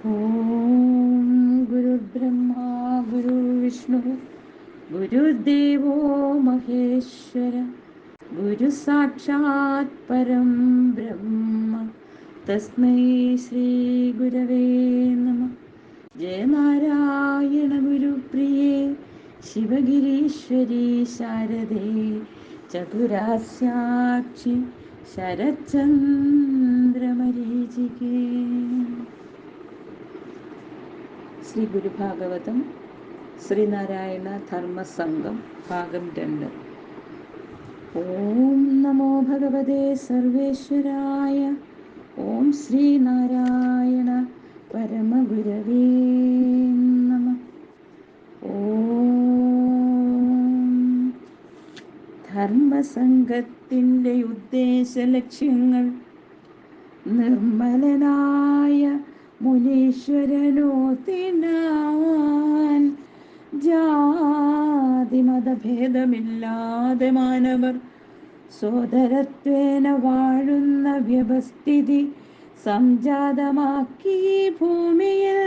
ഓം ഗുരുർബ്രഹ്മാ ഗുരുർവിഷ്ണു ഗുരുദേവോ മഹേശ്വര ഗുരു സാക്ഷാത് പരം ബ്രഹ്മ തസ്മൈ ശ്രീ ഗുരവേ നമഃ. ജയനാരായണ ഗുരുപ്രിയേ ശിവഗിരീശ്വരി ശാരദേ ചതുരാസ്യാക്ഷി ശരചന്ദ്രമരീചികേ. ശ്രീ ഗുരുഭാഗവതം ശ്രീനാരായണ ധർമ്മസംഘം ഭാഗം 2. ഓം നമോ ഭഗവതേ സർവേശ്വരായ. ഓം ശ്രീനാരായണ പരമഗുരവേ നമഃ. ഓം ധർമ്മസംഘത്തിൻ്റെ ഉദ്ദേശ ലക്ഷ്യങ്ങൾ നിർമ്മലനായ മുനീശ്വരനോത്തിനാൻ ജാതിമതഭേദമില്ലാതെ മാനവർ സോദരത്വേന വാഴുന്ന വ്യവസ്ഥിതി സംജാതമാക്കി ഭൂമിയിൽ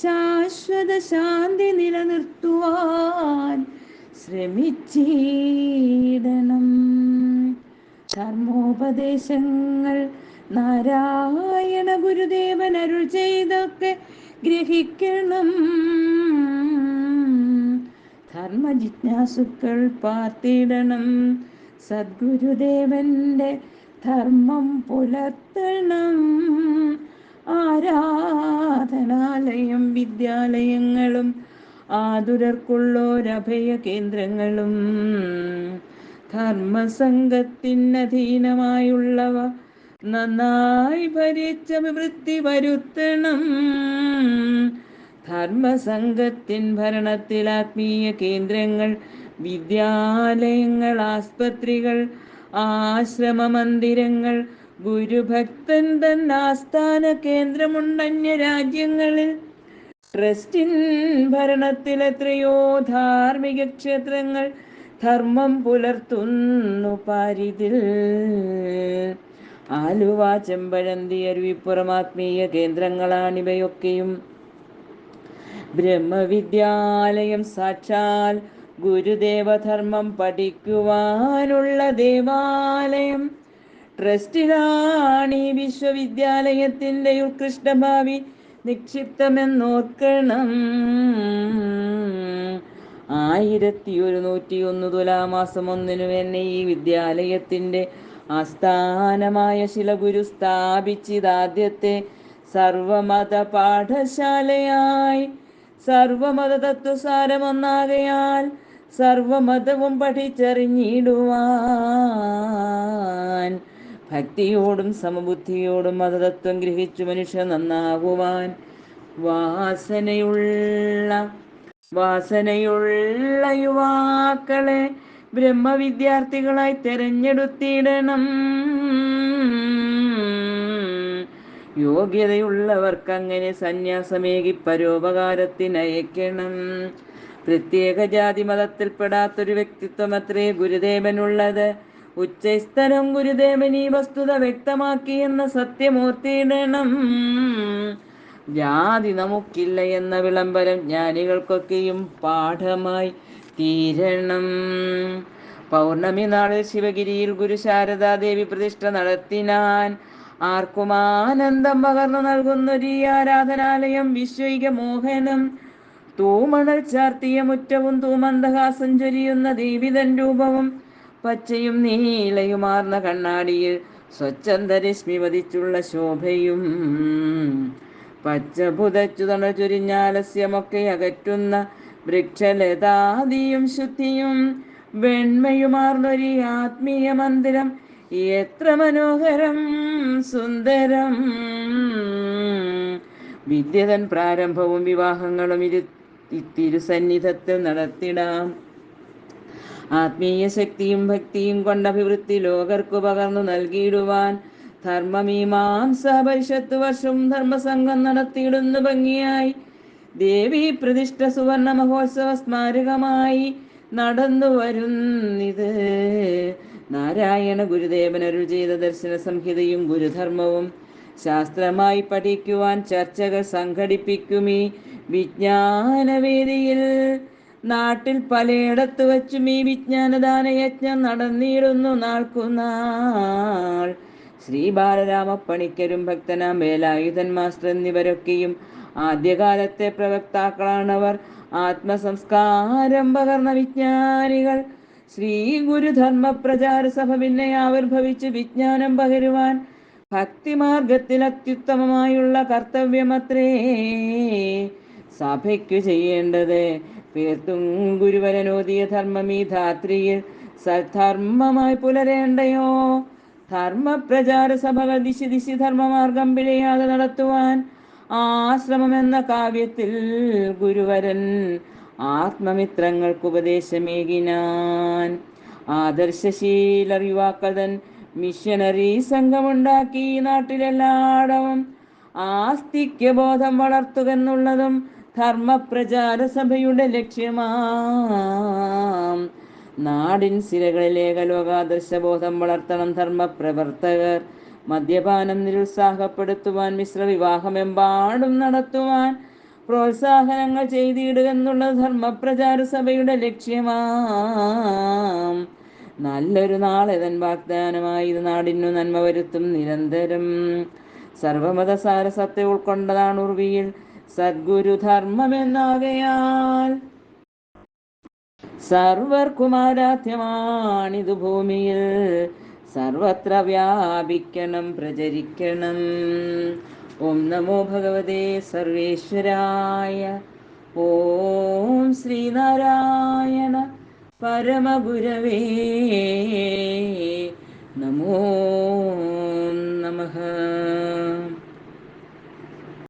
ശാശ്വത ശാന്തി നിലനിർത്തുവാൻ ശ്രമിച്ചിടണം. ധർമ്മോപദേശങ്ങൾ നാരായണ ഗുരുദേവൻ അരുൾ ചെയ്തൊക്കെ ഗ്രഹിക്കണം. ധർമ്മജിജ്ഞാസുക്കൾ പാർത്തിടണം. സദ്ഗുരുദേവന്റെ ധർമ്മം പുലർത്തണം. ആരാധനാലയം വിദ്യാലയങ്ങളും ആതുരർക്കുള്ളോരഭയ കേന്ദ്രങ്ങളും ധർമ്മസംഘത്തിനധീനമായുള്ളവ നന്നായി ഭരിച്ചഭിവൃദ്ധി വരുത്തണം. ധർമ്മസംഘത്തിൻ ഭരണത്തിൽ ആത്മീയ കേന്ദ്രങ്ങൾ, വിദ്യാലയങ്ങൾ, ആസ്പത്രികൾ, ആശ്രമ മന്ദിരങ്ങൾ, ഗുരുഭക്തൻ തൻ ആസ്ഥാന കേന്ദ്രമുണ്ടന്യ രാജ്യങ്ങളിൽ. ട്രസ്റ്റിൻ ഭരണത്തിൽ എത്രയോ ധാർമ്മിക ക്ഷേത്രങ്ങൾ ധർമ്മം പുലർത്തുന്നു പാരിതിൽ. ആലുവ, ചെമ്പഴന്തി, അരുവിപ്പുറം ആത്മീയ കേന്ദ്രങ്ങളാണിവയൊക്കെയും. ബ്രഹ്മവിദ്യാലയം സാക്ഷാൽ ഗുരുദേവധർമ്മം പഠിക്കുവാനുള്ള ദേവാലയം. ട്രസ്റ്റിലാണ് ഈ വിശ്വവിദ്യാലയത്തിൻ്റെ ഉത്കൃഷ്ടഭാവി നിക്ഷിപ്തമെന്നോർക്കണം. 1101 തുലാമാസം 1 എന്നെ ഈ വിദ്യാലയത്തിൻ്റെ ആസ്ഥാനമായ ശിലഗുരു സ്ഥാപിച്ചിതാദ്യത്തെ സർവമത പാഠശാലയായി. സർവമത തത്വസാരമൊന്നാകയാൽ സർവമതവും പഠിച്ചറിഞ്ഞിടുവാൻ ഭക്തിയോടും സമബുദ്ധിയോടും മതതത്വം ഗ്രഹിച്ചു മനുഷ്യ നന്നാകുവാൻ വാസനയുള്ള യുവാക്കളെ ബ്രഹ്മവിദ്യാർത്ഥികളായി തെരഞ്ഞെടുത്തിടണം. യോഗ്യതയുള്ളവർക്കങ്ങനെ സന്യാസമേകി പരോപകാരത്തിനയക്കണം. പ്രത്യേക ജാതി മതത്തിൽപ്പെടാത്തൊരു വ്യക്തിത്വമത്രേ ഗുരുദേവനുള്ളത്. ഉച്ചസ്ഥരം ഗുരുദേവൻ ഈ വസ്തുത വ്യക്തമാക്കിയെന്ന സത്യമോർത്തിയിടണം. ജാതി നമുക്കില്ല എന്ന വിളംബരം ജ്ഞാനികൾക്കൊക്കെയും പാഠമായി തീരണം. പൗർണമി നാളിൽ ശിവഗിരിയിൽ ഗുരു ശാരദാദേവി പ്രതിഷ്ഠ നടത്തിനാൻ. ആർക്കും ആനന്ദം പകർന്നു നൽകുന്നൊരു ആരാധനാലയം വിശ്വൈക മോഹനം. തൂമണൽ ചാർത്തിയ മുറ്റവും തൂമന്ദഹാസം ചൊരിയുന്ന ദേവിതൻ രൂപവും പച്ചയും നീലയുമാർന്ന കണ്ണാടിയിൽ സ്വച്ഛന്ദരശ്മി വധിച്ചുള്ള ശോഭയും പച്ച പുതച്ചു തണ ചൊരിഞ്ഞാലസ്യമൊക്കെ അകറ്റുന്ന വൃക്ഷലതാദിയും ശുദ്ധിയും വെണ്മയുമാർന്നൊരു ആത്മീയ മന്ദിരം എത്ര മനോഹരം സുന്ദരം. വിദ്യതൻ പ്രാരംഭവും വിവാഹങ്ങളും തിരുസന്നിധത്തിൽ നടത്തിടാം. ആത്മീയ ശക്തിയും ഭക്തിയും കൊണ്ടഭിവൃദ്ധി ലോകർക്കു പകർന്നു നൽകിയിടുവാൻ ധർമ്മമീമാംസ പരിഷത്ത് വർഷവും ധർമ്മസംഘം നടത്തിയിടുന്നു ഭംഗിയായി. ദേവി പ്രതിഷ്ഠ സുവർണ മഹോത്സവ സ്മാരകമായി നടന്നു വരുന്നിത്. നാരായണ ഗുരുദേവൻ അരുൾ ചെയ്ത ദർശന സംഹിതയും ഗുരുധർമ്മവും ശാസ്ത്രമായി പഠിക്കുവാൻ ചർച്ചകൾ സംഘടിപ്പിക്കുമീ വിജ്ഞാനവേദിയിൽ. നാട്ടിൽ പലയിടത്തു വച്ചും ഈ വിജ്ഞാനദാന യജ്ഞം നടന്നിടുന്നു നാൾക്കുനാൾ. ശ്രീ ബാലരാമപ്പണിക്കരും ഭക്തനാം വേലായുധൻ മാസ്റ്റർ എന്നിവരൊക്കെയും ആദ്യകാലത്തെ പ്രവക്താക്കളാണവർ. ആത്മസംസ്കാരം പകർന്ന വിജ്ഞാനികൾ. ശ്രീ ഗുരുധർമ്മ പ്രചാര സഭ പിന്നെ ആവിർഭവിച്ച് വിജ്ഞാനം പകരുവാൻ ഭക്തിമാർഗത്തിൽ അത്യുത്തമമായുള്ള കർത്തവ്യമത്രേ സഭയ്ക്കു ചെയ്യേണ്ടത്. പേർത്തും ഗുരുവരനോദിയ ധർമ്മം ഈ ധാത്രിയിൽ സദ്ധർമ്മമായി പുലരേണ്ടയോ? ധർമ്മപ്രചാര സഭകൾ ദിശി ദിശി ധർമ്മമാർഗം പിഴയാതെ നടത്തുവാൻ ആശ്രമം എന്ന കാവ്യത്തിൽ ഗുരുവരൻ ആത്മമിത്രങ്ങൾക്ക് ഉപദേശമേകിനാൻ. ആദർശശീലർ യുവാക്കൾ തൻ മിഷനറി സംഘമുണ്ടാക്കി നാട്ടിലെല്ലായിടവും ആസ്തിക്യബോധം വളർത്തുക എന്നുള്ളതും ധർമ്മപ്രചാര സഭയുടെ ലക്ഷ്യമാം. നാടിൻ സിരകളിൽ ഏകലോകാദർശബോധം വളർത്തണം ധർമ്മപ്രവർത്തകർ. മദ്യപാനം നിരുത്സാഹപ്പെടുത്തുവാൻ, മിശ്രവിവാഹമെമ്പാടും നടത്തുവാൻ പ്രോത്സാഹനങ്ങൾ ചെയ്തിടുക എന്നുള്ളത് ധർമ്മപ്രചാര സഭയുടെ ലക്ഷ്യമാം. നല്ലൊരു നാളെ തൻ വാഗ്ദാനമായി ഇത് നാടിനു നന്മ വരുത്തും നിരന്തരം. സർവമത സാരസത്തെ ഉൾക്കൊണ്ടതാണ് ഉർവിയിൽ സദ്ഗുരുധർമ്മമെന്നാകയാൽ സർവർക്കുമാരാധ്യമാണിതു ഭൂമിയിൽ. സർവത്ര വ്യാപിക്കണം, പ്രചരിക്കണം. ഓം നമോ ഭഗവതേ സർവേശ്വരായ. ഓം ശ്രീനാരായണ പരമഗുരവേ നമോ